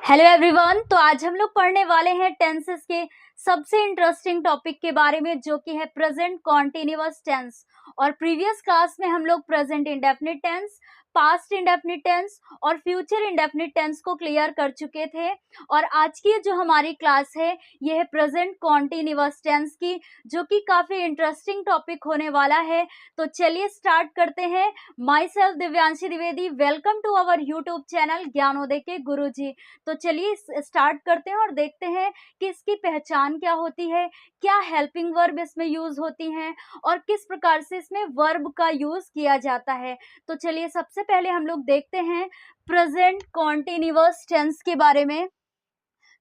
Hello everyone. तो आज हम लोग पढ़ने वाले हैं टेंसेस के सबसे इंटरेस्टिंग टॉपिक के बारे में, जो कि है प्रेजेंट कॉन्टिन्यूअस टेंस। और प्रीवियस क्लास में हम लोग present indefinite tense, past indefinite tense और फ्यूचर इंडेफिनिट टेंस को क्लियर कर चुके थे। और आज की जो हमारी क्लास है ये है प्रेजेंट कॉन्टिन्यूअस टेंस की, जो कि काफी इंटरेस्टिंग टॉपिक होने वाला है। तो चलिए स्टार्ट करते हैं। Myself Divyanshi Dwivedi, welcome to our YouTube channel Gyanoday के गुरुजी। तो चलिए स्टार्ट करते हैं और देखते हैं कि इसकी पहचान क्या होती है, क्या हेल्पिंग वर्ब इसमें यूज होती हैं और किस प्रकार से इसमें वर्ब का यूज किया जाता है। तो चलिए सबसे पहले हम लोग देखते हैं प्रेजेंट कॉन्टिन्यूअस टेंस के बारे में।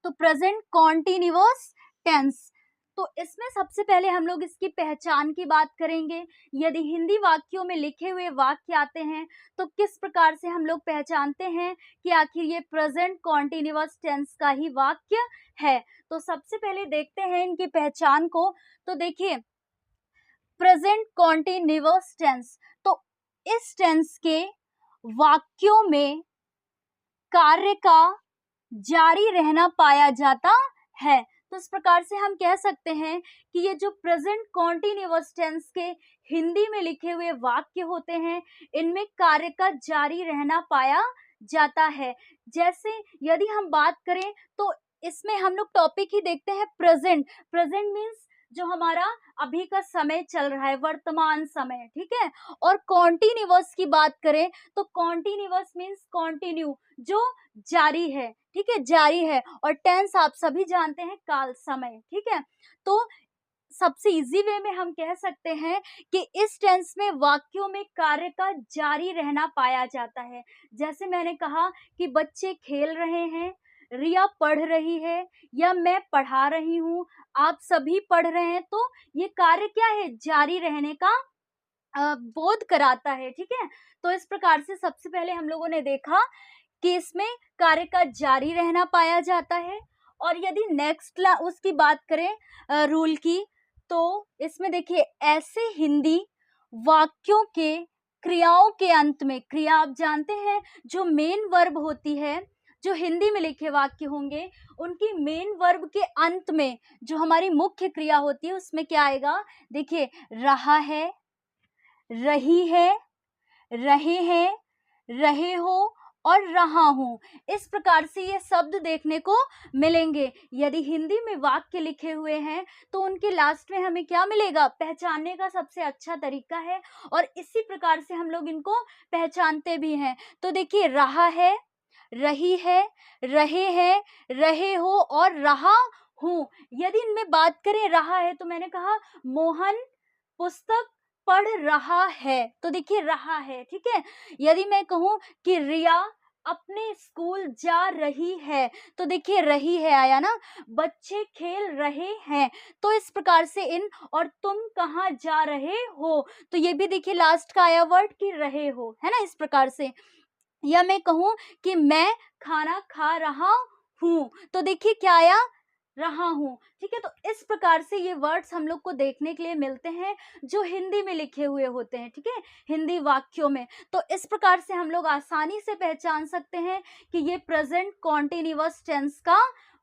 तो प्रेजेंट कॉन्टिन्यूअस टेंस, तो इसमें सबसे पहले हम लोग इसकी पहचान की बात करेंगे। यदि हिंदी वाक्यों में लिखे हुए वाक्य आते हैं तो किस प्रकार से हम लोग पहचानते हैं कि आखिर ये प्रेजेंट कॉन्टिन्यूअस टेंस का ही वाक्य है। तो सबसे पहले देखते हैं इनकी पहचान को। तो देखिए प्रेजेंट कॉन्टिन्यूअस टेंस, तो इस टेंस के वाक्यों में कार्य का जारी रहना पाया जाता है। तो इस प्रकार से हम कह सकते हैं कि ये जो प्रेजेंट कॉन्टिन्यूअस टेंस के हिंदी में लिखे हुए वाक्य होते हैं, इनमें कार्य का जारी रहना पाया जाता है। जैसे यदि हम बात करें तो इसमें हम लोग टॉपिक ही देखते हैं प्रेजेंट। प्रेजेंट मीन्स जो हमारा अभी का समय चल रहा है, वर्तमान समय, ठीक है। और कॉन्टिन्यूअस की बात करें तो कॉन्टिन्यूअस मीन्स कॉन्टिन्यू, जो जारी है, ठीक है, जारी है। और टेंस आप सभी जानते हैं काल समय, ठीक है। तो सबसे इजी वे में हम कह सकते हैं कि इस टेंस में वाक्यों में कार्य का जारी रहना पाया जाता है। जैसे मैंने कहा कि बच्चे खेल रहे हैं, रिया पढ़ रही है, या मैं पढ़ा रही हूँ, आप सभी पढ़ रहे हैं। तो ये कार्य क्या है, जारी रहने का बोध कराता है, ठीक है। तो इस प्रकार से सबसे पहले हम लोगों ने देखा कि इसमें कार्य का जारी रहना पाया जाता है। और यदि नेक्स्ट उसकी बात करें रूल की, तो इसमें देखिए ऐसे हिंदी वाक्यों के क्रियाओं के अंत में, क्रिया आप जानते हैं जो मेन वर्ब होती है, जो हिंदी में लिखे वाक्य होंगे उनकी मेन वर्ब के अंत में जो हमारी मुख्य क्रिया होती है उसमें क्या आएगा, देखिए रहा है, रही है, रहे हैं, रहे हो और रहा हूं। इस प्रकार से ये शब्द देखने को मिलेंगे। यदि हिंदी में वाक्य लिखे हुए हैं तो उनके लास्ट में हमें क्या मिलेगा, पहचानने का सबसे अच्छा तरीका है। और इसी प्रकार से हम लोग इनको पहचानते भी हैं। तो देखिए रहा है, रही है, रहे हैं, रहे हो और रहा हूं। यदि इनमें बात करें रहा है तो मैंने कहा मोहन पुस्तक पढ़ रहा है, तो देखिए रहा है, ठीक है। यदि मैं कहूं कि रिया अपने स्कूल जा रही है, तो देखिए रही है आया ना। बच्चे खेल रहे हैं, तो इस प्रकार से इन, और तुम कहाँ जा रहे हो, तो ये भी देखिए लास्ट का आया वर्ड कि रहे हो, है ना, इस प्रकार से। या मैं कहूं कि मैं खाना खा रहा हूं, तो देखिए क्या आया, रहा हूं, ठीक है। तो इस प्रकार से ये वर्ड्स हम लोग को देखने के लिए मिलते हैं जो हिंदी में लिखे हुए होते हैं, ठीक है, हिंदी वाक्यों में। तो इस प्रकार से हम लोग आसानी से पहचान सकते हैं कि ये प्रेजेंट कॉन्टिन्यूअस टेंस का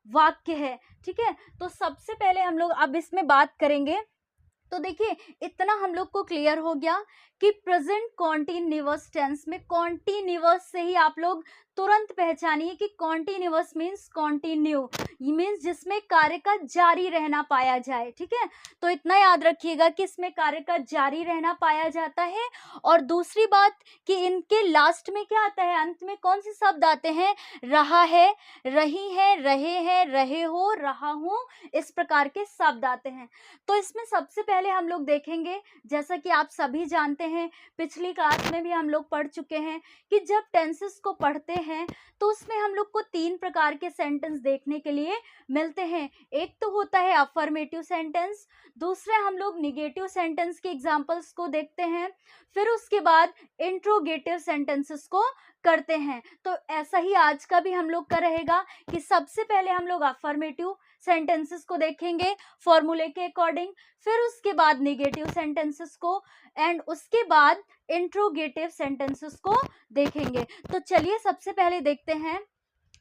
वाक्य है, ठीक है। तो सबसे पहले हम लोग अब इसमें बात करेंगे। तो देखिए इतना हम लोग को क्लियर हो गया कि प्रेजेंट कॉन्टिन्यूअस टेंस में कॉन्टिन्यूअस से ही आप लोग तुरंत पहचानिए कि कॉन्टिन्यूअस मीन्स कॉन्टिन्यू, मीन्स जिसमें कार्य का जारी रहना पाया जाए, ठीक है। तो इतना याद रखिएगा कि इसमें कार्य का जारी रहना पाया जाता है। और दूसरी बात कि इनके लास्ट में क्या आता है, अंत में कौन से शब्द आते हैं, रहा है, रही है, रहे हैं, रहे हो, रहा हूं, इस प्रकार के शब्द आते हैं। तो इसमें सबसे पहले हम लोग देखेंगे, जैसा कि आप सभी जानते हैं, पिछली क्लास में भी हम लोग पढ़ चुके हैं कि जब टेंसेस को पढ़ते हैं तो उसमें हम लोग को 3 प्रकार के सेंटेंस देखने के लिए मिलते हैं। एक तो होता है अफर्मेटिव सेंटेंस, दूसरा हम लोग निगेटिव सेंटेंस के एग्जांपल्स को देखते हैं, फिर उसके बाद इंट्रोगेटिव सेंटेंसेस को करते हैं। तो ऐसा ही आज का भी हम लोग का रहेगा कि सबसे पहले हम लोग अफर्मेटिव सेंटेंसेस को देखेंगे फॉर्मूले के अकॉर्डिंग, फिर उसके बाद निगेटिव सेंटेंसेस को, एंड उसके बाद इंट्रोगेटिव सेंटेंसेस को देखेंगे। तो चलिए सबसे पहले देखते हैं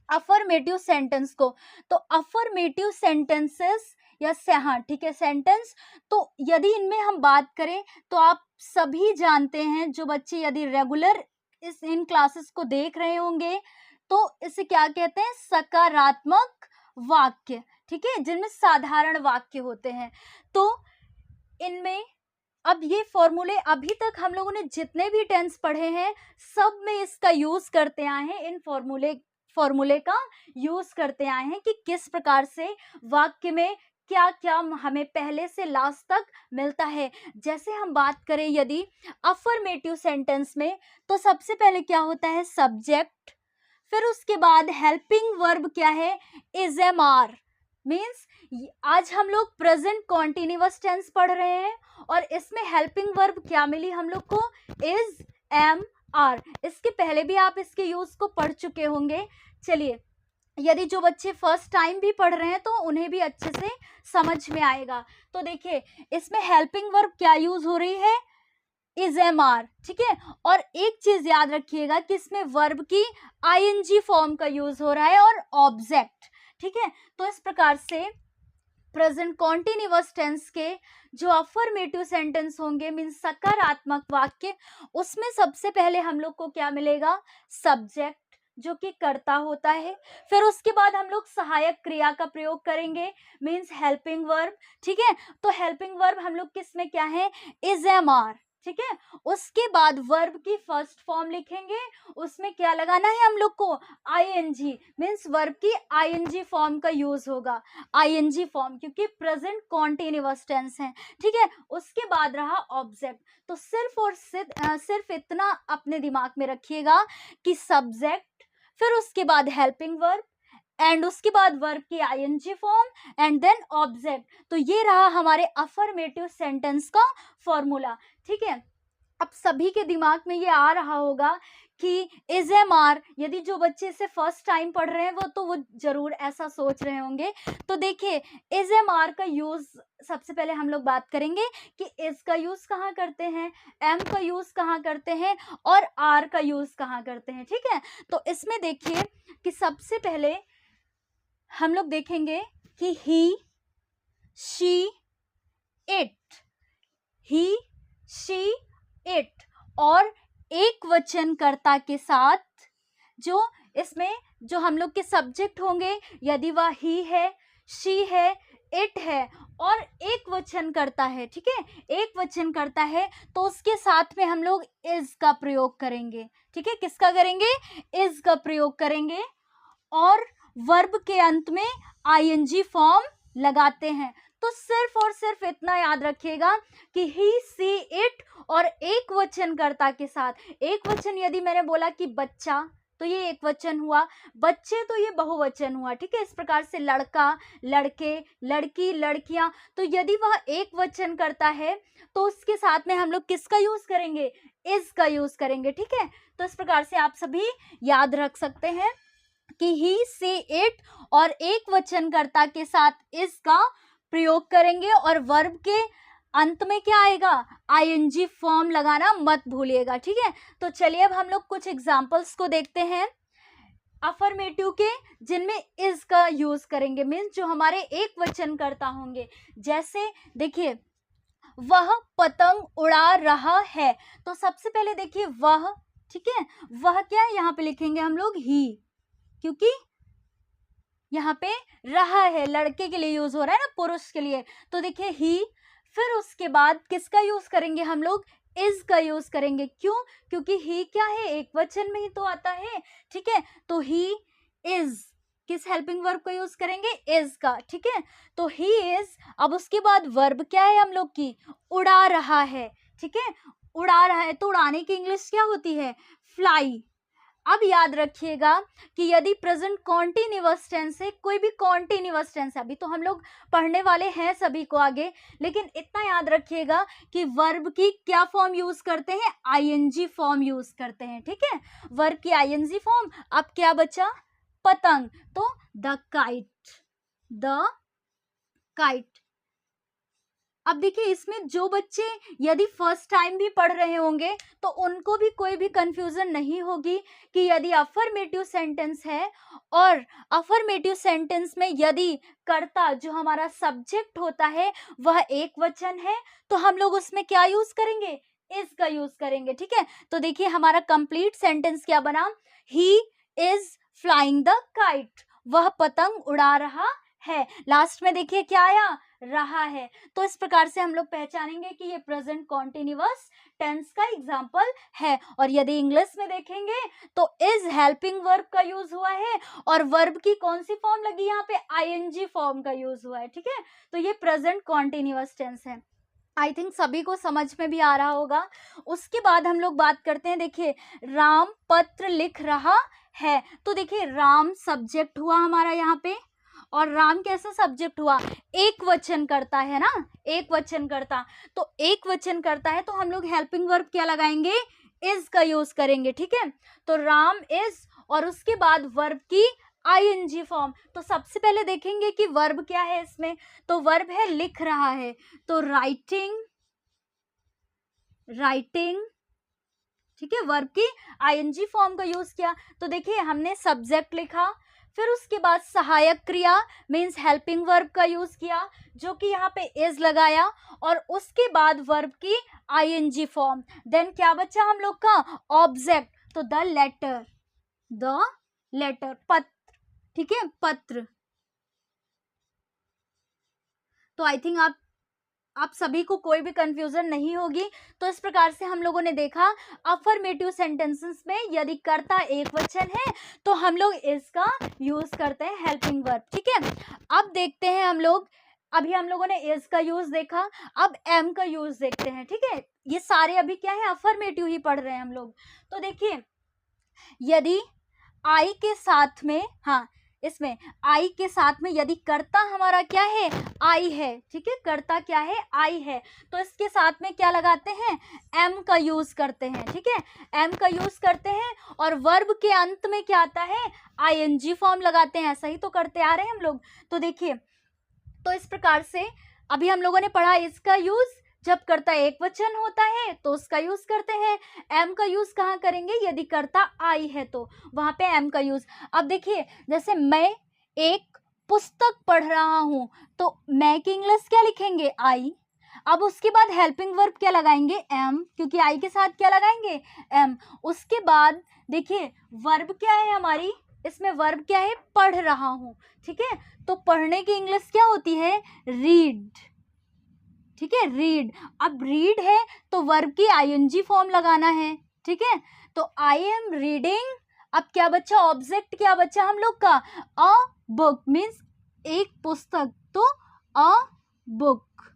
अफर्मेटिव सेंटेंस को। तो अफर्मेटिव सेंटेंसेस या हाँ ठीक है सेंटेंस, तो यदि इनमें हम बात करें तो आप सभी जानते हैं, जो बच्चे यदि रेगुलर इन क्लासेस को देख रहे होंगे तो इसे क्या कहते हैं, सकारात्मक वाक्य, ठीक है, जिनमें साधारण वाक्य होते हैं। तो इनमें अब ये फॉर्मूले अभी तक हम लोगों ने जितने भी टेंस पढ़े हैं सब में इसका यूज करते आए हैं, इन फॉर्मूले का यूज करते आए हैं कि किस प्रकार से वाक्य में क्या क्या हमें पहले से लास्ट तक मिलता है। जैसे हम बात करें यदि अफर्मेटिव सेंटेंस में, तो सबसे पहले क्या होता है, सब्जेक्ट, फिर उसके बाद हेल्पिंग वर्ब क्या है, इज एम आर, मीन्स आज हम लोग प्रेजेंट कॉन्टिन्यूअस टेंस पढ़ रहे हैं और इसमें हेल्पिंग वर्ब क्या मिली हम लोग को, इज एम आर। इसके पहले भी आप इसके यूज को पढ़ चुके होंगे। चलिए, यदि जो बच्चे फर्स्ट टाइम भी पढ़ रहे हैं तो उन्हें भी अच्छे से समझ में आएगा। तो देखिए इसमें हेल्पिंग वर्ब क्या यूज हो रही है, इज एम आर, ठीक है। और एक चीज याद रखिएगा कि इसमें वर्ब की आईएनजी फॉर्म का यूज हो रहा है और ऑब्जेक्ट, ठीक है। तो इस प्रकार से प्रेजेंट कॉन्टिन्यूअस टेंस के जो अफर्मेटिव सेंटेंस होंगे मीन्स सकारात्मक वाक्य, उसमें सबसे पहले हम लोग को क्या मिलेगा, सब्जेक्ट जो कि कर्ता होता है, फिर उसके बाद हम लोग सहायक क्रिया का प्रयोग करेंगे मीन्स हेल्पिंग वर्ब, ठीक है। तो हेल्पिंग वर्ब हम लोग किस में क्या है, इज एम आर, ठीक है। उसके बाद वर्ब की फर्स्ट फॉर्म लिखेंगे, उसमें क्या लगाना है हम लोग को, आईएनजी, मीन्स वर्ब की आईएनजी फॉर्म का यूज होगा, आईएनजी फॉर्म, क्योंकि प्रेजेंट कॉन्टिन्यूअस टेंस है, ठीक है। उसके बाद रहा ऑब्जेक्ट। तो सिर्फ और सिर्फ इतना अपने दिमाग में रखिएगा कि सब्जेक्ट, फिर उसके बाद हेल्पिंग वर्ब एंड उसके बाद वर्ब की ING form and then object. तो ये रहा हमारे अफर्मेटिव सेंटेंस का फॉर्मूला, ठीक है। अब सभी के दिमाग में ये आ रहा होगा कि इज एम आर, यदि जो बच्चे इसे फर्स्ट टाइम पढ़ रहे हैं वो जरूर ऐसा सोच रहे होंगे। तो देखिए इज एम आर का यूज सबसे पहले हम लोग बात करेंगे कि इज का यूज कहाँ करते हैं, एम का यूज कहाँ करते हैं और आर का यूज कहाँ करते हैं, ठीक है। तो इसमें देखिए कि सबसे पहले हम लोग देखेंगे कि he, she, it, he, she, it, और एक वचन कर्ता के साथ जो इसमें जो हम लोग के सब्जेक्ट होंगे, यदि वह ही है, शी है, इट है और एक वचन करता है, ठीक है, एक वचन करता है, तो उसके साथ में हम लोग इज का प्रयोग करेंगे, ठीक है। किसका करेंगे, इज का प्रयोग करेंगे और वर्ब के अंत में आईएनजी फॉर्म लगाते हैं। तो सिर्फ और सिर्फ इतना याद रखिएगा कि ही, सी, इट और एक वचन कर्ता के साथ, एक वचन यदि मैंने बोला कि बच्चा तो ये एक वचन हुआ, बच्चे तो ये बहुवचन हुआ, ठीक है। इस प्रकार से लड़का, लड़के, लड़की, लड़कियां, तो यदि वह एक वचन करता है तो उसके साथ में हम लोग किसका यूज करेंगे, इज का यूज करेंगे, ठीक है। तो इस प्रकार से आप सभी याद रख सकते हैं कि ही, सी, इट और एक वचन कर्ता के साथ इज का प्रयोग करेंगे और वर्ब के अंत में क्या आएगा, आईएनजी फॉर्म लगाना मत भूलिएगा, ठीक है। तो चलिए अब हम लोग कुछ एग्जांपल्स को देखते हैं अफर्मेटिव के, जिनमें इज का यूज करेंगे, मीन्स जो हमारे एक वचन कर्ता होंगे। जैसे देखिए वह पतंग उड़ा रहा है, तो सबसे पहले देखिए वह, ठीक है, वह क्या है, यहाँ पे लिखेंगे हम लोग ही, क्योंकि यहाँ पे रहा है लड़के के लिए यूज हो रहा है ना, पुरुष के लिए। तो देखिए ही, फिर उसके बाद किसका यूज करेंगे हम लोग, इज का यूज करेंगे। क्यों, क्योंकि ही क्या है, एक वचन में ही तो आता है, ठीक है। तो ही इज, किस हेल्पिंग वर्ब का यूज करेंगे, इज का, ठीक है। तो ही इज, अब उसके बाद वर्ब क्या है हम लोग की, उड़ा रहा है, ठीक है, उड़ा रहा है, तो उड़ाने की इंग्लिश क्या होती है, फ्लाई। अब याद रखिएगा कि यदि प्रेजेंट कॉन्टिन्यूअस टेंस है, कोई भी कॉन्टिन्यूअस टेंस है, अभी तो हम लोग पढ़ने वाले हैं सभी को आगे, लेकिन इतना याद रखिएगा कि वर्ब की क्या फॉर्म यूज करते हैं, आईएनजी फॉर्म यूज करते हैं, ठीक है, वर्ब की आईएनजी फॉर्म। अब क्या बचा, पतंग, तो द काइट, द काइट। अब देखिए इसमें जो बच्चे यदि फर्स्ट टाइम भी पढ़ रहे होंगे तो उनको भी कोई भी कंफ्यूजन नहीं होगी कि यदि अफर्मेटिव सेंटेंस है और अफर्मेटिव सेंटेंस में यदि कर्ता जो हमारा सब्जेक्ट होता है वह एक वचन है तो हम लोग उसमें क्या यूज करेंगे, इज का यूज करेंगे। ठीक है, तो देखिए हमारा कंप्लीट सेंटेंस क्या बना, he is flying the kite, वह पतंग उड़ा रहा है। लास्ट में देखिए क्या आया, रहा है। तो इस प्रकार से हम लोग पहचानेंगे कि ये प्रेजेंट कॉन्टिन्यूअस टेंस का एग्जाम्पल है। और यदि इंग्लिश में देखेंगे तो इज हेल्पिंग वर्ब का यूज हुआ है और वर्ब की कौन सी फॉर्म लगी, यहाँ पे आईएनजी फॉर्म का यूज हुआ है। ठीक है, तो ये प्रेजेंट कॉन्टिन्यूअस टेंस है। आई थिंक सभी को समझ में भी आ रहा होगा। उसके बाद हम लोग बात करते हैं, देखिए राम पत्र लिख रहा है। तो देखिए राम सब्जेक्ट हुआ हमारा यहाँ पे, और राम कैसा सब्जेक्ट हुआ, एक वचन करता है ना, एक वचन करता। तो एक वचन करता है तो हम लोग हेल्पिंग वर्ब क्या लगाएंगे, इज का यूज करेंगे। ठीक है, तो राम इज और उसके बाद वर्ब की आईएनजी फॉर्म। तो सबसे पहले देखेंगे कि वर्ब क्या है इसमें, तो वर्ब है लिख रहा है, तो राइटिंग, राइटिंग। ठीक है, वर्ब की आईएनजी फॉर्म का यूज किया। तो देखिए हमने सब्जेक्ट लिखा, फिर उसके बाद सहायक क्रिया मीन्स हेल्पिंग वर्ब का यूज किया जो कि यहाँ पे इज लगाया, और उसके बाद वर्ब की आईएनजी फॉर्म। देन क्या बचा हम लोग का, ऑब्जेक्ट, तो द लेटर, द लेटर, पत्र। ठीक है, पत्र। तो आई थिंक आप सभी को कोई भी कंफ्यूजन नहीं होगी। तो इस प्रकार से हम लोगों ने देखा अफर्मेटिव सेंटेंसेस में यदि कर्ता एक वचन है तो हम लोग इसका यूज करते हैं हेल्पिंग वर्ब। ठीक है, अब देखते हैं हम लोग, अभी हम लोगों ने इज का यूज देखा, अब एम का यूज देखते हैं। ठीक है, ये सारे अभी क्या है, अफर्मेटिव ही पढ़ रहे हैं हम लोग। तो देखिए यदि आई के साथ में, हाँ इसमें आई के साथ में यदि कर्ता हमारा क्या है, आई है। ठीक है, कर्ता क्या है, आई है, तो इसके साथ में क्या लगाते हैं, एम का यूज करते हैं। ठीक है, एम का यूज करते हैं और वर्ब के अंत में क्या आता है, आईएनजी फॉर्म लगाते हैं। ऐसा ही तो करते आ रहे हैं हम लोग। तो देखिए, तो इस प्रकार से अभी हम लोगों ने पढ़ा इसका यूज, जब कर्ता एक वचन होता है तो उसका यूज करते हैं। एम का यूज कहाँ करेंगे, यदि कर्ता आई है तो वहां पे एम का यूज। अब देखिए जैसे मैं एक पुस्तक पढ़ रहा हूं तो मैं की इंग्लिश क्या लिखेंगे, आई। अब उसके बाद हेल्पिंग वर्ब क्या लगाएंगे, एम, क्योंकि आई के साथ क्या लगाएंगे, एम। उसके बाद देखिए वर्ब क्या है हमारी, इसमें वर्ब क्या है, पढ़ रहा हूं। ठीक है, तो पढ़ने की इंग्लिश क्या होती है, रीड। ठीक है, रीड। अब रीड है तो वर्ब की आईएनजी फॉर्म लगाना है। ठीक है, तो आई एम रीडिंग, अब क्या बच्चा, ऑब्जेक्ट क्या बच्चा हम लोग का, अ बुक मीन्स एक पुस्तक, तो अ बुक।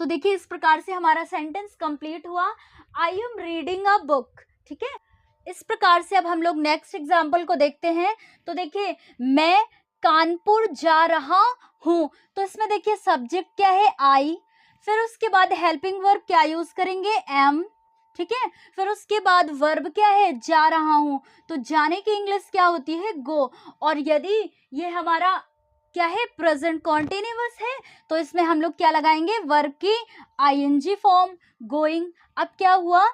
तो देखिए इस प्रकार से हमारा सेंटेंस कंप्लीट हुआ, I am reading a book. ठीक है, इस प्रकार से अब हम लोग नेक्स्ट एग्जाम्पल को देखते हैं। तो देखिए मैं कानपुर जा रहा हूं, तो इसमें देखिए सब्जेक्ट क्या है, आई, फिर उसके बाद हेल्पिंग वर्ब क्या यूज करेंगे, एम। ठीक है, फिर उसके बाद वर्ब क्या है, जा रहा हूं, तो जाने की इंग्लिश क्या होती है, गो। और यदि ये हमारा क्या है, प्रेजेंट कॉन्टिन्यूअस है, तो इसमें हम लोग क्या लगाएंगे, वर्ब की आईएनजी फॉर्म, गोइंग। अब क्या हुआ,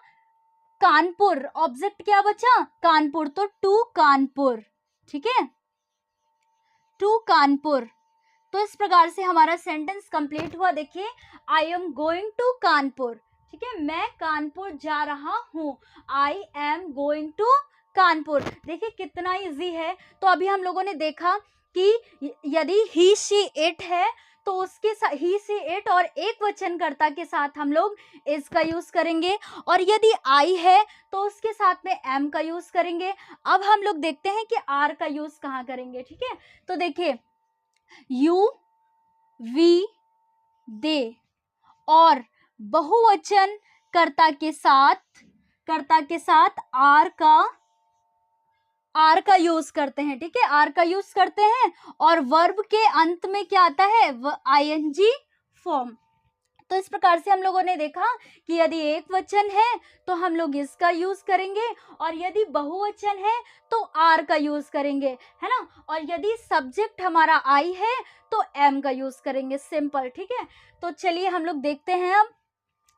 कानपुर, ऑब्जेक्ट क्या बचा, कानपुर, तो टू कानपुर। ठीक है, टू कानपुर। तो इस प्रकार से हमारा सेंटेंस कंप्लीट हुआ। देखिए I am going to Kanpur. ठीक है, मैं कानपुर जा रहा हूं, I am going to Kanpur. देखिए कितना इजी है। तो अभी हम लोगों ने देखा कि यदि ही शी इट है तो उसके ही सी इट और एक वचनकर्ता के साथ हम लोग इज का यूज करेंगे, और यदि आई है तो उसके साथ में एम का यूज करेंगे। अब हम लोग देखते हैं कि आर का यूज कहाँ करेंगे। ठीक है, तो देखिए यू, वी, दे और बहुवचन कर्ता के साथ आर का यूज करते हैं। ठीक है, आर का यूज करते हैं और वर्ब के अंत में क्या आता है, आईएनजी फॉर्म। तो इस प्रकार से हम लोगों ने देखा कि यदि एक वचन है तो हम लोग इसका यूज करेंगे, और यदि बहुवचन है तो आर का यूज करेंगे, है ना। और यदि सब्जेक्ट हमारा आई है तो एम का यूज करेंगे, सिंपल, ठीक है। तो चलिए हम लोग देखते हैं अब,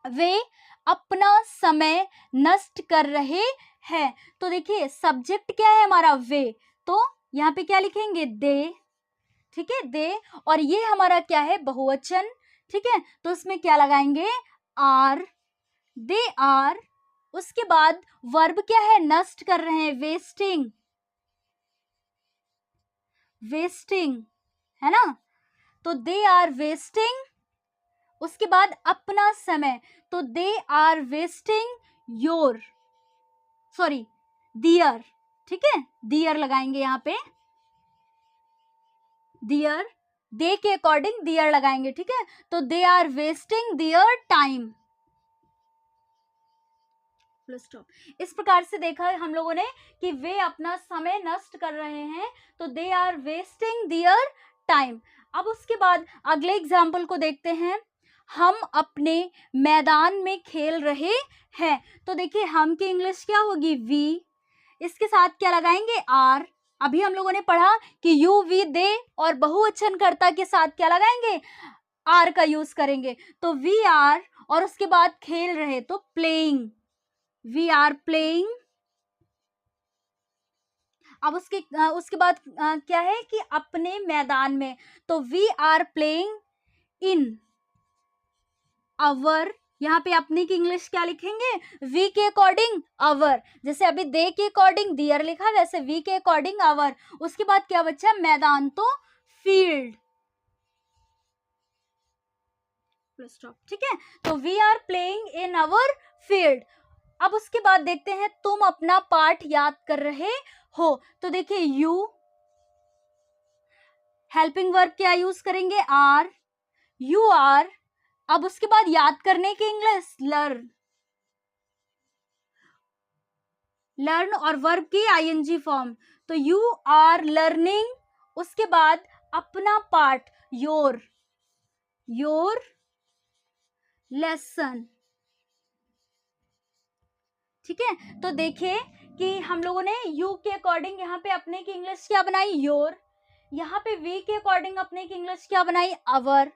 वे अपना समय नष्ट कर रहे हैं। तो देखिए सब्जेक्ट क्या है हमारा, वे, तो यहाँ पे क्या लिखेंगे, दे, ठीक है, दे, और ये हमारा क्या है, बहुवचन, ठीक है। तो इसमें क्या लगाएंगे, आर, दे आर। उसके बाद वर्ब क्या है, नष्ट कर रहे हैं, वेस्टिंग, वेस्टिंग, है ना। तो दे आर वेस्टिंग। उसके बाद अपना समय, तो they are wasting your, sorry, their, ठीक है, दियर लगाएंगे यहाँ पे, दियर, दे के अकॉर्डिंग दियर लगाएंगे, ठीक है। तो they are wasting their time, full stop. इस प्रकार से देखा है हम लोगों ने कि वे अपना समय नष्ट कर रहे हैं, तो they are wasting their time. अब उसके बाद अगले एग्जाम्पल को देखते हैं, हम अपने मैदान में खेल रहे हैं। तो देखिए हम की इंग्लिश क्या होगी, वी, इसके साथ क्या लगाएंगे, आर। अभी हम लोगों ने पढ़ा कि यू, वी, दे, और बहुवचन कर्ता के साथ क्या लगाएंगे, आर का यूज करेंगे। तो वी आर, और उसके बाद खेल रहे तो प्लेइंग, वी आर प्लेइंग। अब उसके बाद क्या है कि अपने मैदान में, तो वी आर प्लेइंग इन अवर। यहाँ पे अपने की इंग्लिश क्या लिखेंगे, वी के अकॉर्डिंग अवर, जैसे अभी दे के अकॉर्डिंग दियर लिखा, वैसे वी के अकॉर्डिंग अवर। उसके बाद क्या बचा, मैदान, तो फील्ड, ठीक है। तो we are playing in our field. अब उसके बाद देखते हैं, तुम अपना पाठ याद कर रहे हो। तो देखिए यू, हेल्पिंग वर्ब क्या यूज करेंगे, आर, यू आर। अब उसके बाद याद करने की इंग्लिश, लर्न, लर्न, और वर्ब की आईएनजी फॉर्म, तो यू आर लर्निंग। उसके बाद अपना पाठ, योर, योर लेसन, ठीक है। तो देखिए कि हम लोगों ने यू के अकॉर्डिंग यहाँ पे अपने की इंग्लिश क्या बनाई, योर, यहाँ पे वी के अकॉर्डिंग अपने की इंग्लिश क्या बनाई, अवर,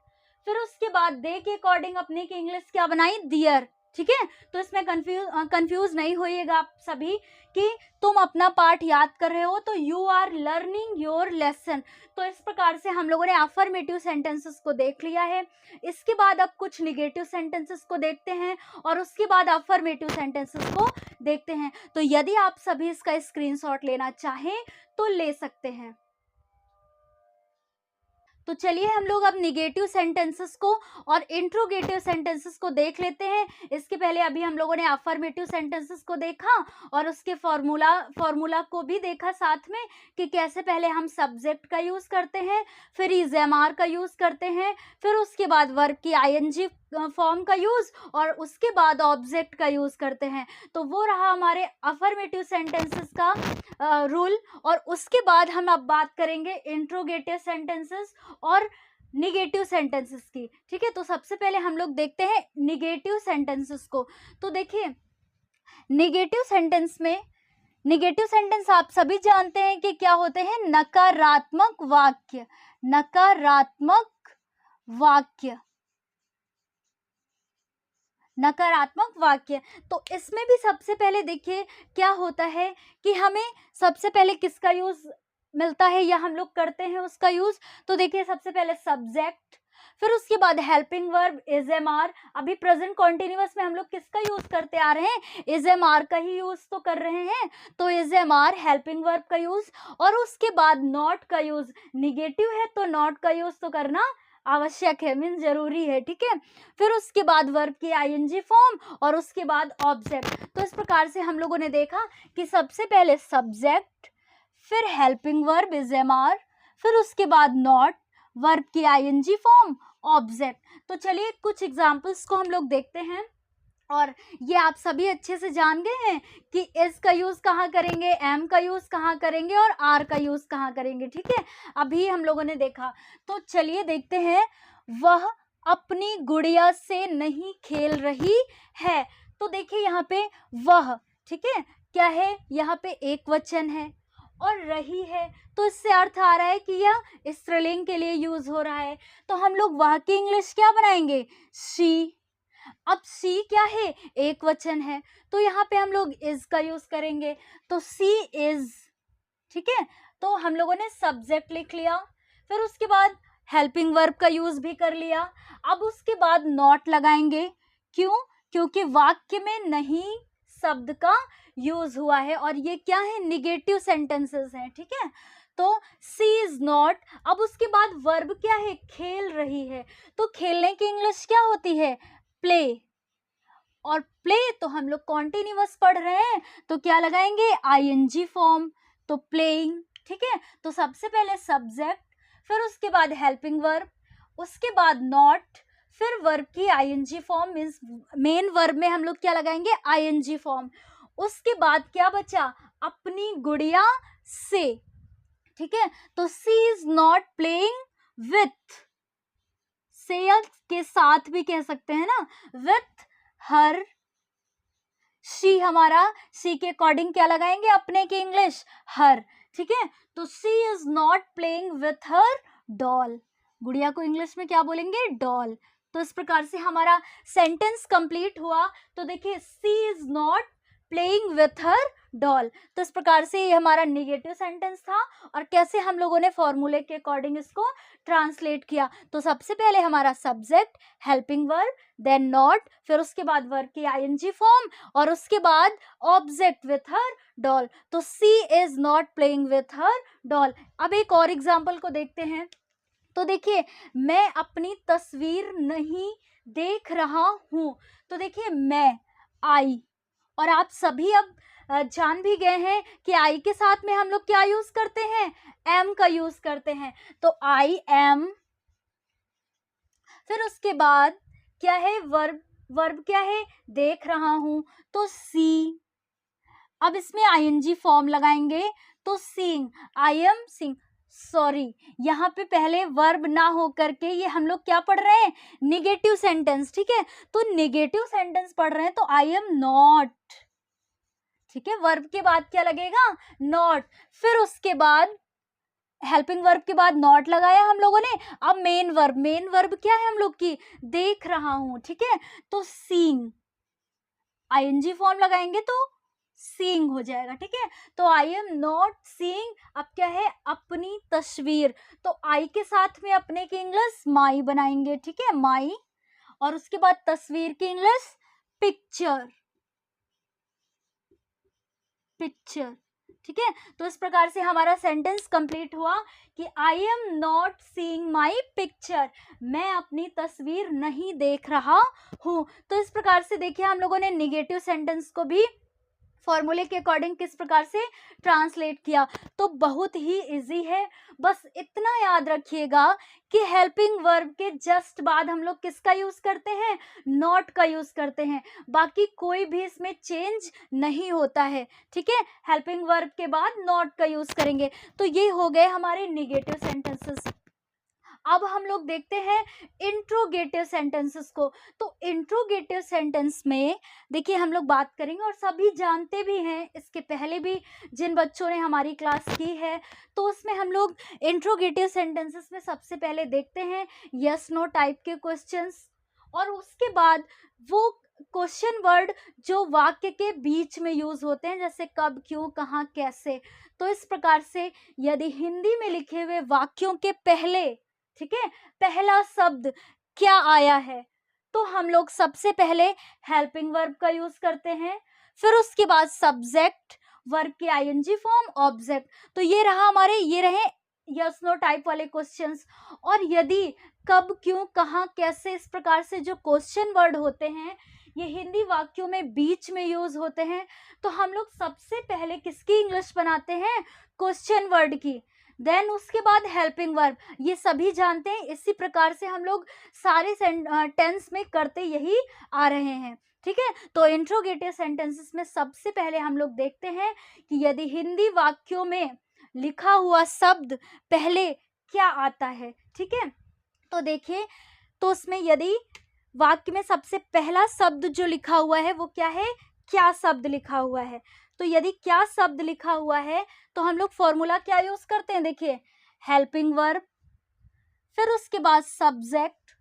फिर उसके बाद दे के अकॉर्डिंग अपने की इंग्लिश क्या बनाई, दियर, ठीक है। तो इसमें कंफ्यूज नहीं होइएगा आप सभी कि तुम अपना पाठ याद कर रहे हो, तो you are learning your lesson. तो इस प्रकार से हम लोगों ने अफर्मेटिव सेंटेंसेस को देख लिया है। इसके बाद अब कुछ निगेटिव सेंटेंसेस को देखते हैं, और उसके बाद अफर्मेटिव सेंटेंसेस को देखते हैं। तो यदि आप सभी इसका स्क्रीनशॉट लेना चाहें तो ले सकते हैं। तो चलिए हम लोग अब निगेटिव सेंटेंसेस को और इंट्रोगेटिव सेंटेंसेस को देख लेते हैं। इसके पहले अभी हम लोगों ने अफर्मेटिव सेंटेंसेस को देखा, और उसके फॉर्मूला को भी देखा साथ में, कि कैसे पहले हम सब्जेक्ट का यूज करते हैं, फिर इज एम आर का यूज करते हैं, फिर उसके बाद वर्ब की आईएनजी फॉर्म का यूज, और उसके बाद ऑब्जेक्ट का यूज करते हैं। तो वो रहा हमारे अफर्मेटिव सेंटेंसेस का रूल। और उसके बाद हम अब बात करेंगे इंट्रोगेटिव सेंटेंसेस और निगेटिव सेंटेंसेस की, ठीक है। तो सबसे पहले हम लोग देखते हैं निगेटिव सेंटेंसेस को। तो देखिए निगेटिव सेंटेंस में, निगेटिव सेंटेंस आप सभी जानते हैं कि क्या होते हैं, नकारात्मक वाक्य, नकारात्मक वाक्य, नकारात्मक वाक्य। तो इसमें भी सबसे पहले देखिए क्या होता है कि हमें सबसे पहले किसका यूज मिलता है या हम लोग करते हैं उसका यूज। तो देखिए सबसे पहले सब्जेक्ट, फिर उसके बाद helping verb is am are. अभी प्रेजेंट कॉन्टिन्यूअस में हम लोग किसका यूज करते आ रहे हैं, इज एम आर का ही यूज तो कर रहे हैं, तो is am are helping verb का यूज। और उसके बाद नॉट का यूज, निगेटिव है तो नॉट का यूज तो करना आवश्यक है, मीन्स जरूरी है, ठीक है। फिर उसके बाद वर्ब की आईएनजी फॉर्म, और उसके बाद ऑब्जेक्ट। तो इस प्रकार से हम लोगों ने देखा कि सबसे पहले सब्जेक्ट, फिर helping verb is am are, फिर उसके बाद नॉट, वर्ब की आईएनजी फॉर्म, ऑब्जेक्ट। तो चलिए कुछ एग्जांपल्स को हम लोग देखते हैं, और ये आप सभी अच्छे से जान गए हैं कि इज का यूज कहाँ करेंगे, एम का यूज कहाँ करेंगे, और आर का यूज कहाँ करेंगे, ठीक है। अभी हम लोगों ने देखा, तो चलिए देखते हैं, वह अपनी गुड़िया से नहीं खेल रही है। तो देखिए यहाँ पे वह, ठीक है, क्या है, यहाँ पे एक वचन है और रही है, तो इससे अर्थ आ रहा है कि यह स्त्रीलिंग के लिए यूज हो रहा है। तो हम लोग वह की इंग्लिश क्या बनाएंगे, शी। अब सी क्या है, एक वचन है, तो यहाँ पे हम लोग इज का यूज करेंगे, तो सी इज, ठीक है। तो हम लोगों ने सब्जेक्ट लिख लिया, फिर उसके बाद हेल्पिंग वर्ब का यूज भी कर लिया। अब उसके बाद नॉट लगाएंगे, क्यों, क्योंकि वाक्य में नहीं शब्द का यूज हुआ है और ये क्या है, निगेटिव सेंटेंसेस हैं, ठीक है। तो सी इज नॉट, अब उसके बाद वर्ब क्या है, खेल रही है, तो खेलने की इंग्लिश क्या होती है, प्ले। और प्ले तो हम लोग कॉन्टिन्यूअस पढ़ रहे हैं, तो क्या लगाएंगे, आईएनजी फॉर्म, तो प्लेइंग, ठीक है। तो सबसे पहले सब्जेक्ट, फिर उसके बाद हेल्पिंग वर्ब, उसके बाद नॉट, फिर वर्ब की ING form, means main verb में हम लोग क्या लगाएंगे, आईएनजी फॉर्म। उसके बाद क्या बचा, अपनी गुड़िया से, ठीक है। तो she is not playing with, से के साथ भी कह सकते हैं ना, विथ हर। शी हमारा, शी के अकॉर्डिंग क्या लगाएंगे, अपने की इंग्लिश हर, ठीक है। तो she is not playing with her doll, गुड़िया को इंग्लिश में क्या बोलेंगे, डॉल। तो इस प्रकार से हमारा सेंटेंस कंप्लीट हुआ। तो देखिए she is not playing with her doll, तो इस प्रकार से ये हमारा निगेटिव सेंटेंस था। और कैसे हम लोगों ने फॉर्मूले के अकॉर्डिंग इसको ट्रांसलेट किया, तो सबसे पहले हमारा subject, helping verb, then not, फिर उसके बाद वर्ब की आईएनजी फॉर्म, और उसके बाद ऑब्जेक्ट विथ हर डॉल। तो she is not playing with her doll. अब एक और एग्जाम्पल को देखते हैं। तो देखिए, मैं अपनी तस्वीर नहीं देख रहा हूं, तो देखिए मैं, आई, और आप सभी अब जान भी गए हैं कि आई के साथ में हम लोग क्या यूज करते हैं, एम का यूज करते हैं। तो आई एम, फिर उसके बाद क्या है, वर्ब, वर्ब क्या है, देख रहा हूं, तो सी। अब इसमें आईएनजी फॉर्म लगाएंगे, तो seeing, I am seeing, sorry, यहाँ पे पहले वर्ब ना हो करके ये हम लोग क्या पढ़ रहे हैं, निगेटिव सेंटेंस, ठीक है। तो निगेटिव सेंटेंस पढ़ रहे हैं, तो आई एम नॉट, ठीक है। वर्ब के बाद क्या लगेगा, नॉट, फिर उसके बाद हेल्पिंग वर्ब के बाद नॉट लगाया हम लोगों ने। अब मेन वर्ब, मेन वर्ब क्या है हम लोग की, देख रहा हूं, ठीक है। तो सीइंग, आईएनजी फॉर्म लगाएंगे तो सीइंग हो जाएगा, ठीक है। तो आई एम नॉट सीइंग, अब क्या है, अपनी तस्वीर, तो आई के साथ में अपने की इंग्लिश माई बनाएंगे, ठीक है, माई, और उसके बाद तस्वीर की इंग्लिश पिक्चर, पिक्चर, ठीक है। तो इस प्रकार से हमारा सेंटेंस कंप्लीट हुआ कि I am not seeing my picture, मैं अपनी तस्वीर नहीं देख रहा हूं। तो इस प्रकार से देखिए हम लोगों ने निगेटिव सेंटेंस को भी फॉर्मूले के अकॉर्डिंग किस प्रकार से ट्रांसलेट किया। तो बहुत ही इजी है, बस इतना याद रखिएगा कि हेल्पिंग वर्ब के जस्ट बाद हम लोग किसका यूज करते हैं, नॉट का यूज करते हैं, बाकी कोई भी इसमें चेंज नहीं होता है, ठीक है। हेल्पिंग वर्ब के बाद नॉट का यूज करेंगे। तो ये हो गए हमारे निगेटिव सेंटेंसेस। अब हम लोग देखते हैं इंट्रोगेटिव सेंटेंसेस को। तो इंट्रोगेटिव सेंटेंस में देखिए हम लोग बात करेंगे, और सभी जानते भी हैं, इसके पहले भी जिन बच्चों ने हमारी क्लास की है, तो उसमें हम लोग इंट्रोगेटिव सेंटेंसेस में सबसे पहले देखते हैं यस नो टाइप के क्वेश्चंस, और उसके बाद वो क्वेश्चन वर्ड जो वाक्य के बीच में यूज होते हैं, जैसे कब, क्यों, कहाँ, कैसे। तो इस प्रकार से यदि हिंदी में लिखे हुए वाक्यों के पहले, ठीक है, पहला शब्द क्या आया है, तो हम लोग सबसे पहले हेल्पिंग वर्ब का यूज करते हैं, फिर उसके बाद सब्जेक्ट, वर्ब की आईएनजी फॉर्म, ऑब्जेक्ट। तो ये रहा हमारे, ये रहे यस नो टाइप वाले क्वेश्चंस। और यदि कब, क्यों, कहाँ, कैसे, इस प्रकार से जो क्वेश्चन वर्ड होते हैं, ये हिंदी वाक्यों में बीच में यूज होते हैं, तो हम लोग सबसे पहले किसकी इंग्लिश बनाते हैं, क्वेश्चन वर्ड की, देन उसके बाद हेल्पिंग वर्ब। ये सभी जानते हैं, इसी प्रकार से हम लोग सारे टेंस में करते यही आ रहे हैं, ठीक है। तो इंट्रोगेटिव सेंटेंसेस में सबसे पहले हम लोग देखते हैं कि यदि हिंदी वाक्यों में लिखा हुआ शब्द पहले क्या आता है, ठीक है। तो देखिए, तो उसमें यदि वाक्य में सबसे पहला शब्द जो लिखा हुआ है वो क्या है, क्या शब्द लिखा हुआ है। तो यदि क्या शब्द लिखा हुआ है तो हम लोग फॉर्मूला क्या यूज करते हैं, देखिए हेल्पिंग वर्ब, फिर उसके बाद सब्जेक्ट।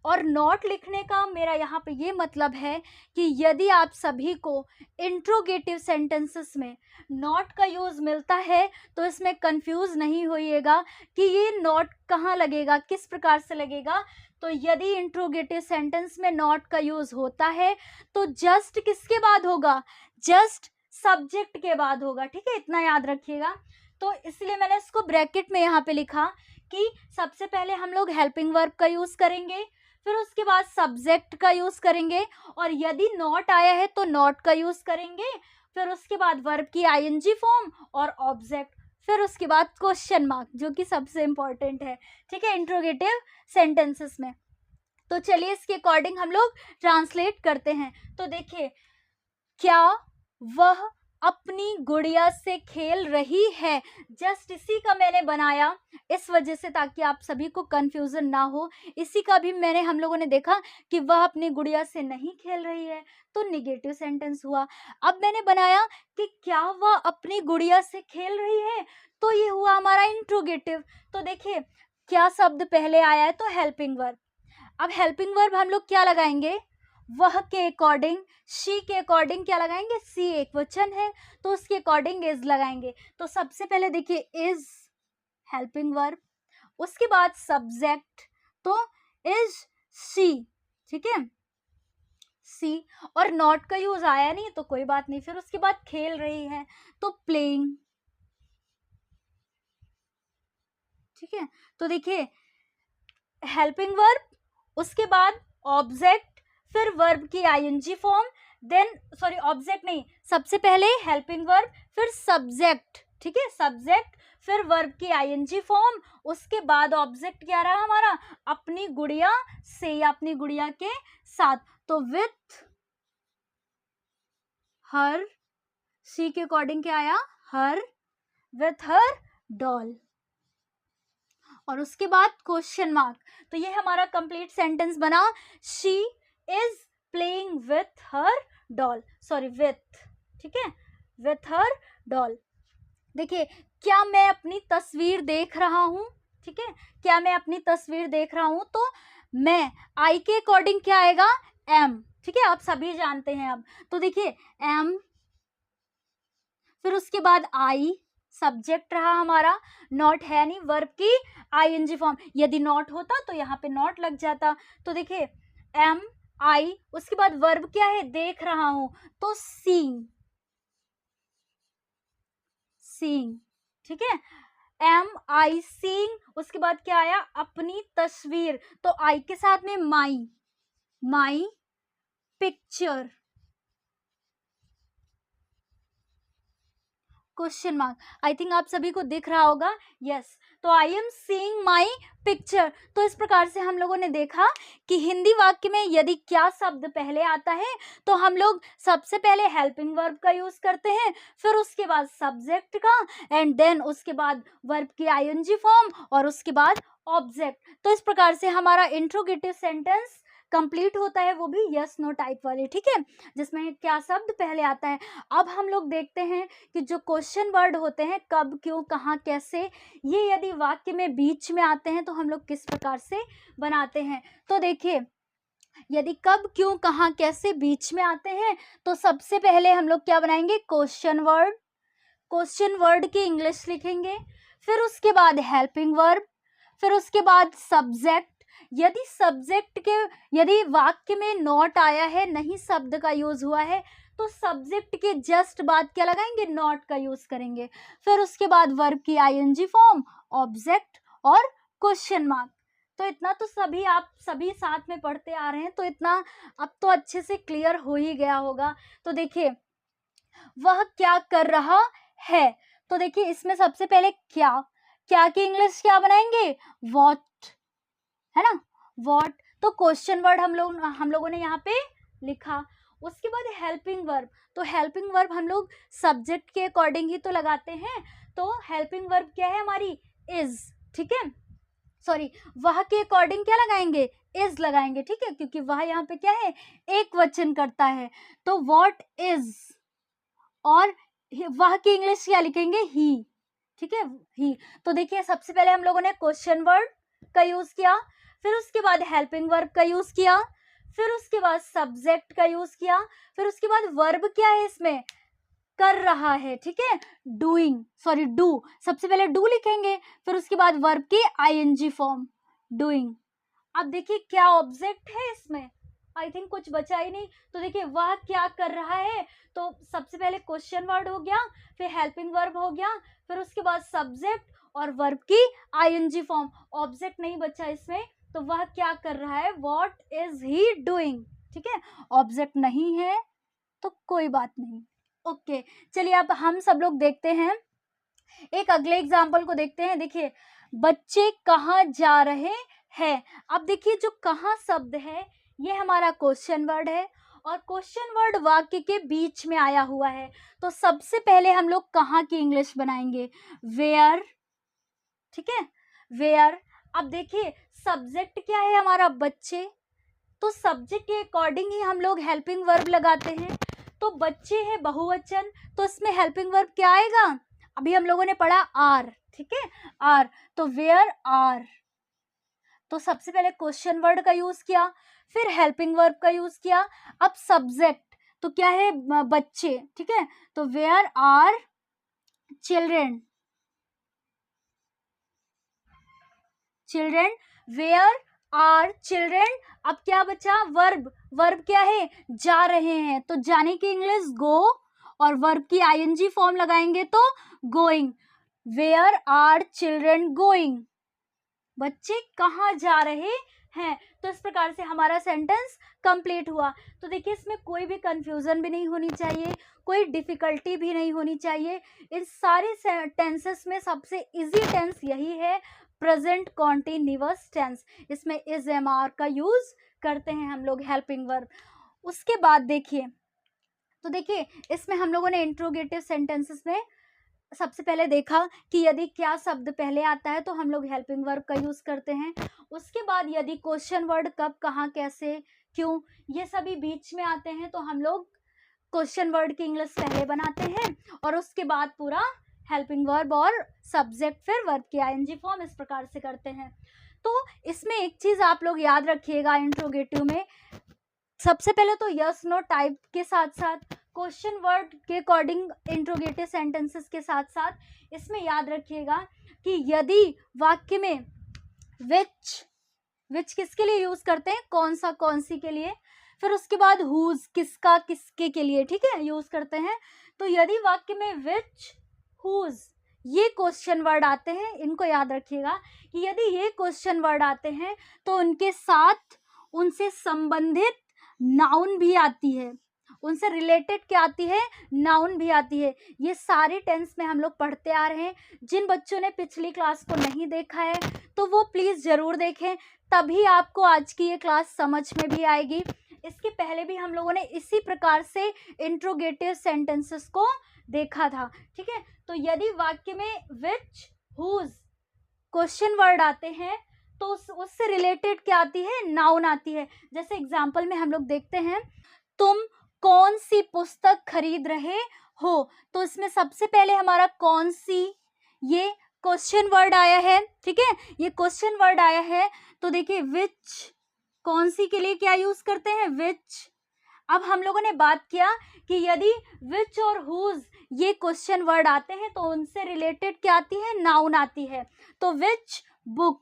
और नॉट लिखने का मेरा यहाँ पे ये मतलब है कि यदि आप सभी को इंट्रोगेटिव सेंटेंसेस में नॉट का यूज मिलता है तो इसमें कंफ्यूज नहीं होइएगा कि ये नॉट कहाँ लगेगा, किस प्रकार से लगेगा। तो यदि इंट्रोगेटिव सेंटेंस में नॉट का यूज होता है तो जस्ट किसके बाद होगा, जस्ट सब्जेक्ट के बाद होगा, ठीक है, इतना याद रखिएगा। तो इसलिए मैंने इसको ब्रैकेट में यहाँ पे लिखा कि सबसे पहले हम लोग हेल्पिंग वर्ब का यूज करेंगे, फिर उसके बाद सब्जेक्ट का यूज करेंगे, और यदि नॉट आया है तो नॉट का यूज करेंगे, फिर उसके बाद वर्ब की आईएनजी फॉर्म और ऑब्जेक्ट, फिर उसके बाद क्वेश्चन मार्क, जो कि सबसे इंपॉर्टेंट है, ठीक है, इंट्रोगेटिव सेंटेंसेस में। तो चलिए इसके अकॉर्डिंग हम लोग ट्रांसलेट करते हैं। तो देखिए, क्या वह अपनी गुड़िया से खेल रही है, जस्ट इसी का मैंने बनाया इस वजह से ताकि आप सभी को कंफ्यूजन ना हो। इसी का भी मैंने हम लोगों ने देखा कि वह अपनी गुड़िया से नहीं खेल रही है, तो निगेटिव सेंटेंस हुआ। अब मैंने बनाया कि क्या वह अपनी गुड़िया से खेल रही है, तो ये हुआ हमारा इंट्रोगेटिव। तो देखिए, क्या शब्द पहले आया है, तो हेल्पिंग वर्ब। अब हेल्पिंग वर्ब हम लोग क्या लगाएंगे, वह के अकॉर्डिंग, शी के अकॉर्डिंग क्या लगाएंगे, सी एक वचन है तो उसके अकॉर्डिंग इज लगाएंगे। तो सबसे पहले देखिए इज हेल्पिंग वर्ब, उसके बाद सब्जेक्ट, तो इज सी, ठीक है, सी। और नॉट का यूज आया नहीं तो कोई बात नहीं, फिर उसके बाद खेल रही है तो प्लेइंग, ठीक है। तो देखिए हेल्पिंग वर्ब, उसके बाद ऑब्जेक्ट, फिर वर्ब की ING form, then sorry object नहीं, सबसे पहले हेल्पिंग वर्ब फिर सब्जेक्ट, ठीक है, सब्जेक्ट फिर वर्ब की आईएनजी फॉर्म, उसके बाद ऑब्जेक्ट क्या रहा हमारा, अपनी गुड़िया से या अपनी गुड़िया के साथ, तो विथ हर, सी के अकॉर्डिंग क्या आया, हर, विथ हर डॉल, और उसके बाद क्वेश्चन मार्क। तो ये हमारा कंप्लीट सेंटेंस बना, she is playing with her doll, sorry with, ठीक है, विथ हर डॉल। देखिए, क्या मैं अपनी तस्वीर देख रहा हूं, ठीक है, क्या मैं अपनी तस्वीर देख रहा हूं, तो मैं, आई के अकॉर्डिंग क्या आएगा, एम, ठीक है, आप सभी जानते हैं अब। तो देखिए एम, फिर उसके बाद आई, सब्जेक्ट रहा हमारा, नॉट है नहीं, वर्ब की आईएनजी फॉर्म, यदि नॉट होता तो यहाँ पे नॉट लग जाता। तो देखिए एम आई, उसके बाद वर्ब क्या है, देख रहा हूं, तो सीइंग, सीइंग, ठीक है, एम आई सीइंग, उसके बाद क्या आया, अपनी तस्वीर, तो आई के साथ में my, my picture, question mark. I think आप सभी को दिख रहा होगा, यस। तो I am seeing my picture. तो इस प्रकार से हम लोगों ने देखा कि हिंदी वाक्य में यदि क्या शब्द पहले आता है तो हम लोग सबसे पहले हेल्पिंग वर्ब का यूज करते हैं, फिर उसके बाद सब्जेक्ट का, एंड देन उसके बाद वर्ब की आईएनजी फॉर्म, और उसके बाद ऑब्जेक्ट। तो इस प्रकार से हमारा इंट्रोगेटिव सेंटेंस कंप्लीट होता है, वो भी यस नो टाइप वाले, ठीक है, जिसमें क्या शब्द पहले आता है। अब हम लोग देखते हैं कि जो क्वेश्चन वर्ड होते हैं, कब, क्यों, कहाँ, कैसे, ये यदि वाक्य में बीच में आते हैं तो हम लोग किस प्रकार से बनाते हैं। तो देखिए, यदि कब, क्यों, कहाँ, कैसे बीच में आते हैं तो सबसे पहले हम लोग क्या बनाएंगे, क्वेश्चन वर्ड, क्वेश्चन वर्ड की इंग्लिश लिखेंगे, फिर उसके बाद हेल्पिंग वर्ब, फिर उसके बाद सब्जेक्ट। यदि सब्जेक्ट के, यदि वाक्य में नॉट आया है, नहीं शब्द का यूज हुआ है, तो सब्जेक्ट के जस्ट बाद क्या लगाएंगे, नॉट का यूज करेंगे, फिर उसके बाद वर्ब की आईएनजी फॉर्म, ऑब्जेक्ट और क्वेश्चन मार्क। तो इतना तो सभी आप सभी साथ में पढ़ते आ रहे हैं, तो इतना अब तो अच्छे से क्लियर हो ही गया होगा। तो देखिए, वह क्या कर रहा है, तो देखिए इसमें सबसे पहले क्या, क्या की इंग्लिश क्या बनाएंगे, वॉट, है ना, वॉट। तो क्वेश्चन वर्ड हम लोगों ने यहाँ पे लिखा। उसके बाद हेल्पिंग वर्ब, तो हेल्पिंग वर्ब हम लोग सब्जेक्ट के अकॉर्डिंग ही तो लगाते हैं, तो हेल्पिंग वर्ब क्या है हमारी, इज, ठीक है, सॉरी, वह के अकॉर्डिंग क्या लगाएंगे, इज लगाएंगे, ठीक है, क्योंकि वह यहाँ पे क्या है, एक वचन करता है, तो व्हाट इज, और वह की इंग्लिश क्या लिखेंगे, ही, ठीक है, ही। तो देखिए सबसे पहले हम लोगों ने क्वेश्चन वर्ड का यूज किया, फिर उसके बाद हेल्पिंग वर्ब का यूज किया, फिर उसके बाद सब्जेक्ट का यूज किया, फिर उसके बाद वर्ब क्या है इसमें, कर रहा है, ठीक है, डूइंग, सॉरी डू, सबसे पहले डू लिखेंगे, फिर उसके बाद वर्ब की आईएनजी फॉर्म, डूइंग। अब देखिए क्या ऑब्जेक्ट है इसमें, आई थिंक कुछ बचा ही नहीं, तो देखिए वह क्या कर रहा है, तो सबसे पहले क्वेश्चन वर्ड हो गया, फिर हेल्पिंग वर्ब हो गया, फिर उसके बाद सब्जेक्ट और वर्ब की आईएनजी फॉर्म, ऑब्जेक्ट नहीं बचा इसमें, तो वह क्या कर रहा है, व्हाट इज ही डूइंग, ठीक है, ऑब्जेक्ट नहीं है तो कोई बात नहीं। ओके, चलिए अब हम सब लोग देखते हैं, एक अगले एग्जाम्पल को देखते हैं। देखिए बच्चे कहाँ जा रहे हैं, अब देखिए जो कहाँ शब्द है ये हमारा क्वेश्चन वर्ड है, और क्वेश्चन वर्ड वाक्य के बीच में आया हुआ है, तो सबसे पहले हम लोग कहाँ की इंग्लिश बनाएंगे, वेयर, ठीक है, वेयर। अब देखिए सब्जेक्ट क्या है हमारा, बच्चे, तो सब्जेक्ट के अकॉर्डिंग ही हम लोग हेल्पिंग वर्ब लगाते हैं, तो बच्चे है बहुवचन, तो इसमें हेल्पिंग वर्ब क्या आएगा, अभी हम लोगों ने पढ़ा आर, ठीक है, आर, तो वेयर आर, तो सबसे पहले क्वेश्चन वर्ड का यूज किया, फिर हेल्पिंग वर्ब का यूज किया, अब सब्जेक्ट तो क्या है, बच्चे, ठीक है, तो where are children, children, where are children. अब क्या बचा, वर्ब, वर्ब क्या है, जा रहे हैं, तो जाने की इंग्लिश गो, और वर्ब की आईएनजी फॉर्म लगाएंगे तो going, where are children going, बच्चे कहाँ जा रहे हैं, तो इस प्रकार से हमारा सेंटेंस कंप्लीट हुआ। तो देखिए इसमें कोई भी कंफ्यूजन भी नहीं होनी चाहिए, कोई डिफिकल्टी भी नहीं होनी चाहिए, इन सारे टेंसेस में सबसे इजी टेंस यही है, प्रेजेंट कॉन्टिन्यूअस टेंस, इसमें इज एम आर का यूज करते हैं हम लोग, हेल्पिंग वर्ब। उसके बाद देखिए, तो देखिए इसमें हम लोगों ने इंट्रोगेटिव सेंटेंसेस में सबसे पहले देखा कि यदि क्या शब्द पहले आता है तो हम लोग हेल्पिंग वर्ब का यूज करते हैं, उसके बाद यदि क्वेश्चन वर्ड कब, कहाँ, कैसे, क्यों, ये सभी बीच में आते हैं तो हम लोग क्वेश्चन वर्ड की इंग्लिश पहले बनाते हैं, और उसके बाद पूरा हेल्पिंग वर्ब और सब्जेक्ट फिर वर्ब की आईएनजी फॉर्म, इस प्रकार से करते हैं। तो इसमें एक चीज आप लोग याद रखिएगा, इंट्रोगेटिव में सबसे पहले तो यस नो टाइप के साथ साथ क्वेश्चन वर्ड के अकॉर्डिंग इंट्रोगेटिव सेंटेंसेस के साथ साथ इसमें याद रखिएगा कि यदि वाक्य में विच किसके लिए यूज करते हैं, कौन सा, कौन सी के लिए, फिर उसके बाद हुज, किसका, किसके के लिए, ठीक है, यूज करते हैं। तो यदि वाक्य में विच, हुज ये क्वेश्चन वर्ड आते हैं, इनको याद रखिएगा कि यदि ये क्वेश्चन वर्ड आते हैं तो उनके साथ उनसे संबंधित नाउन भी आती है, उनसे रिलेटेड क्या आती है, नाउन भी आती है। ये सारे टेंस में हम लोग पढ़ते आ रहे हैं, जिन बच्चों ने पिछली क्लास को नहीं देखा है तो वो प्लीज जरूर देखें, तभी आपको आज की ये क्लास समझ में भी आएगी। इसके पहले भी हम लोगों ने इसी प्रकार से इंट्रोगेटिव सेंटेंसेस को देखा था, ठीक है। तो यदि वाक्य में विच, हुज क्वेश्चन वर्ड आते हैं तो उससे रिलेटेड क्या आती है, नाउन आती है। जैसे एग्जाम्पल में हम लोग देखते हैं, तुम कौन सी पुस्तक खरीद रहे हो, तो इसमें सबसे पहले हमारा कौन सी, ये क्वेश्चन वर्ड आया है, ठीक है, ये क्वेश्चन वर्ड आया है, तो देखिए विच, कौन सी के लिए क्या यूज करते हैं, विच। अब हम लोगों ने बात किया कि यदि विच और हुज ये क्वेश्चन वर्ड आते हैं तो उनसे रिलेटेड क्या आती है, नाउन आती है, तो विच बुक,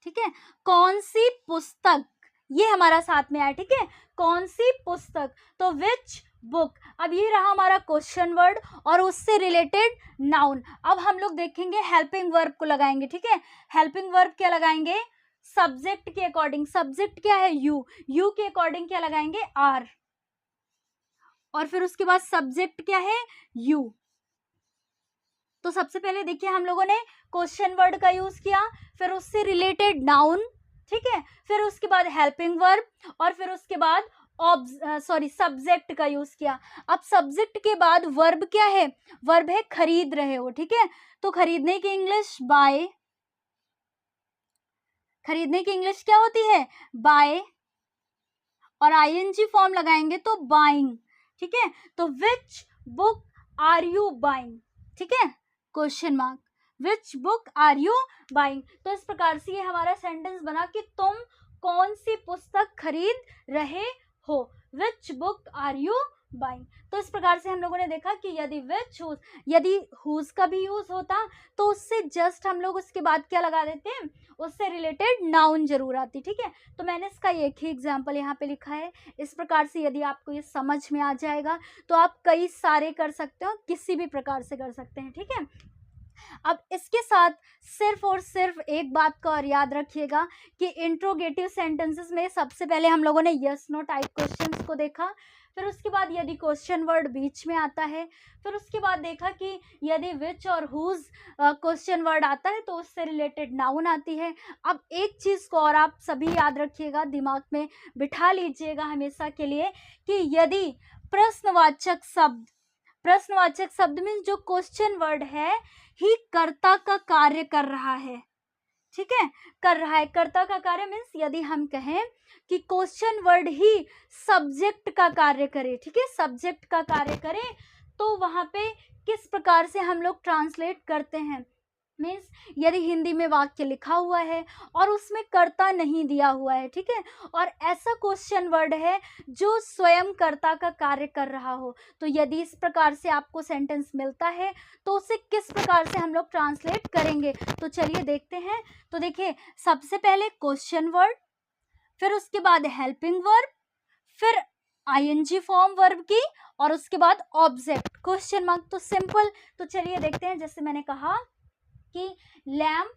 ठीक है, कौन सी पुस्तक, ये हमारा साथ में आया, ठीक है, कौन सी पुस्तक, तो विच बुक। अब ये रहा हमारा क्वेश्चन वर्ड और उससे रिलेटेड नाउन। अब हम लोग देखेंगे हेल्पिंग वर्ब को लगाएंगे, ठीक है, हेल्पिंग वर्ब क्या लगाएंगे, सब्जेक्ट के अकॉर्डिंग, सब्जेक्ट क्या है, यू, यू के अकॉर्डिंग क्या लगाएंगे, आर, और फिर उसके बाद सब्जेक्ट क्या है, यू। तो सबसे पहले देखिए हम लोगों ने क्वेश्चन वर्ड का यूज किया, फिर उससे रिलेटेड नाउन, ठीक है, फिर उसके बाद हेल्पिंग वर्ब, और फिर उसके बाद सब्जेक्ट का यूज किया। अब सब्जेक्ट के बाद वर्ब क्या है, वर्ब है खरीद रहे हो, ठीक है, तो खरीदने की इंग्लिश बाय, खरीदने की इंग्लिश क्या होती है? बाय, और आईएनजी फॉर्म लगाएंगे तो बाइंग, ठीक है। तो which book are you buying, ठीक है, question mark, which book are you buying. तो इस प्रकार से ये हमारा सेंटेंस बना कि तुम कौन सी पुस्तक खरीद रहे हो, which book are you buying. तो इस प्रकार से हम लोगों ने देखा कि यदि विच हुज, यदि हुज का भी यूज होता तो उससे जस्ट हम लोग उसके बाद क्या लगा देते हैं, उससे रिलेटेड नाउन जरूर आती, ठीक है। तो मैंने इसका एक ही एग्जाम्पल यहाँ पे लिखा है। इस प्रकार से यदि आपको ये समझ में आ जाएगा तो आप कई सारे कर सकते हो, किसी भी प्रकार से कर सकते हैं, ठीक है। अब इसके साथ सिर्फ और सिर्फ एक बात का और याद रखिएगा कि इंट्रोगेटिव सेंटेंसेस में सबसे पहले हम लोगों ने यस नो टाइप क्वेश्चंस को देखा, फिर उसके बाद यदि क्वेश्चन वर्ड बीच में आता है, फिर उसके बाद देखा कि यदि विच और हुज क्वेश्चन वर्ड आता है तो उससे रिलेटेड नाउन आती है। अब एक चीज़ को और आप सभी याद रखिएगा, दिमाग में बिठा लीजिएगा हमेशा के लिए कि यदि प्रश्नवाचक शब्द, प्रश्नवाचक शब्द में जो क्वेश्चन वर्ड है ही कर्ता का कार्य कर रहा है, ठीक है, कर रहा है। कर्ता का कार्य मीन्स यदि हम कहें कि क्वेश्चन वर्ड ही सब्जेक्ट का कार्य करे, ठीक है, सब्जेक्ट का कार्य करे, तो वहां पे किस प्रकार से हम लोग ट्रांसलेट करते हैं, मीन्स यदि हिंदी में वाक्य लिखा हुआ है और उसमें कर्ता नहीं दिया हुआ है, ठीक है, और ऐसा क्वेश्चन वर्ड है जो स्वयं कर्ता का कार्य कर रहा हो, तो यदि इस प्रकार से आपको सेंटेंस मिलता है तो उसे किस प्रकार से हम लोग ट्रांसलेट करेंगे, तो चलिए देखते हैं। तो देखिए, सबसे पहले क्वेश्चन वर्ड, फिर उसके बाद हेल्पिंग वर्ब, फिर आईएनजी फॉर्म वर्ब की, और उसके बाद ऑब्जेक्ट क्वेश्चन मार्क। तो सिंपल, तो चलिए देखते हैं। जैसे मैंने कहा कि लैम्प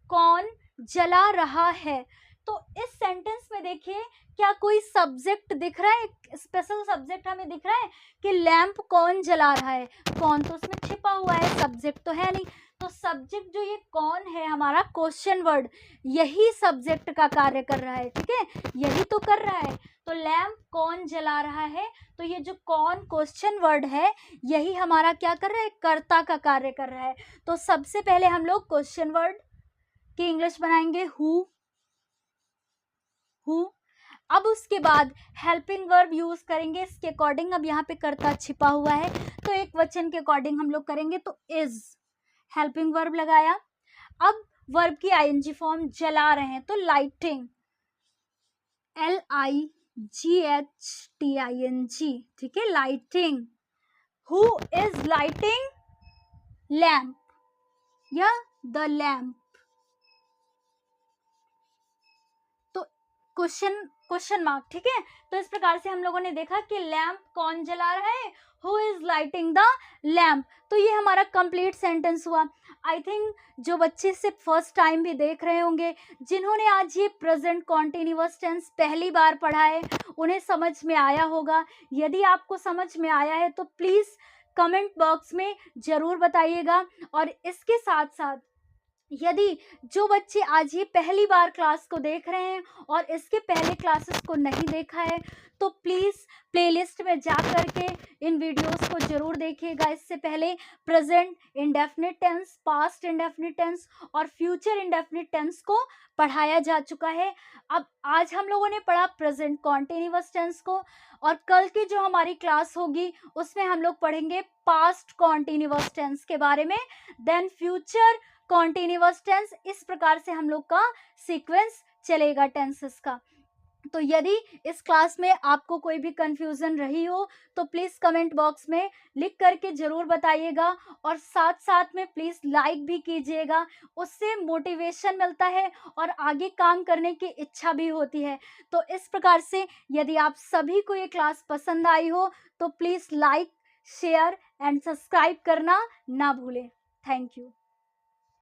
कौन जला रहा है, तो इस सेंटेंस में देखिए क्या कोई सब्जेक्ट दिख रहा है, स्पेशल सब्जेक्ट हमें दिख रहा है कि लैम्प कौन जला रहा है, कौन तो उसमें छिपा हुआ है, सब्जेक्ट तो है नहीं। तो सब्जेक्ट जो ये कौन है हमारा क्वेश्चन वर्ड, यही सब्जेक्ट का कार्य कर रहा है, ठीक है, यही तो कर रहा है। तो लैम्प कौन जला रहा है, तो ये जो कौन क्वेश्चन वर्ड है यही हमारा क्या कर रहा है, कर्ता का कार्य कर रहा है। तो सबसे पहले हम लोग क्वेश्चन वर्ड की इंग्लिश बनाएंगे हु, हु। अब उसके बाद हेल्पिंग वर्ब यूज करेंगे इसके अकॉर्डिंग। अब यहाँ पे कर्ता छिपा हुआ है तो एक वचन के अकॉर्डिंग हम लोग करेंगे, तो इज, हेल्पिंग वर्ब लगाया। अब वर्ब की आईएनजी फॉर्म, जला रहे हैं तो लाइटिंग, LIGHTING, ठीक है, lighting. Who is lighting lamp या द लैम्प। तो क्वेश्चन मार्क, ठीक है। तो इस प्रकार से हम लोगों ने देखा कि लैम्प कौन जला रहा है, who is lighting the lamp. तो ये हमारा कंप्लीट सेंटेंस हुआ। आई थिंक जो बच्चे सिर्फ फर्स्ट टाइम भी देख रहे होंगे, जिन्होंने आज ये प्रेजेंट कॉन्टिन्यूअस टेंस पहली बार पढ़ा है, उन्हें समझ में आया होगा। यदि आपको समझ में आया है तो प्लीज कमेंट बॉक्स में जरूर बताइएगा। और इसके साथ साथ यदि जो बच्चे आज ये पहली बार क्लास को देख रहे हैं और इसके पहले क्लासेस को नहीं देखा है, तो प्लीज़ प्लेलिस्ट में जा करके इन वीडियोस को जरूर देखिएगा। इससे पहले present indefinite tense, past indefinite tense और फ्यूचर इंडेफिनिट टेंस को पढ़ाया जा चुका है। अब आज हम लोगों ने पढ़ा प्रेजेंट कॉन्टिन्यूअस टेंस को, और कल की जो हमारी क्लास होगी उसमें हम लोग पढ़ेंगे पास्ट कॉन्टिन्यूअस टेंस के बारे में, देन फ्यूचर कॉन्टिन्यूअस टेंस। इस प्रकार से हम लोग का सीक्वेंस चलेगा टेंसेस का। तो यदि इस क्लास में आपको कोई भी कंफ्यूजन रही हो तो प्लीज कमेंट बॉक्स में लिख करके जरूर बताइएगा, और साथ साथ में प्लीज लाइक भी कीजिएगा। उससे मोटिवेशन मिलता है और आगे काम करने की इच्छा भी होती है। तो इस प्रकार से यदि आप सभी को ये क्लास पसंद आई हो तो please like, share and subscribe करना ना भूलें। Thank you.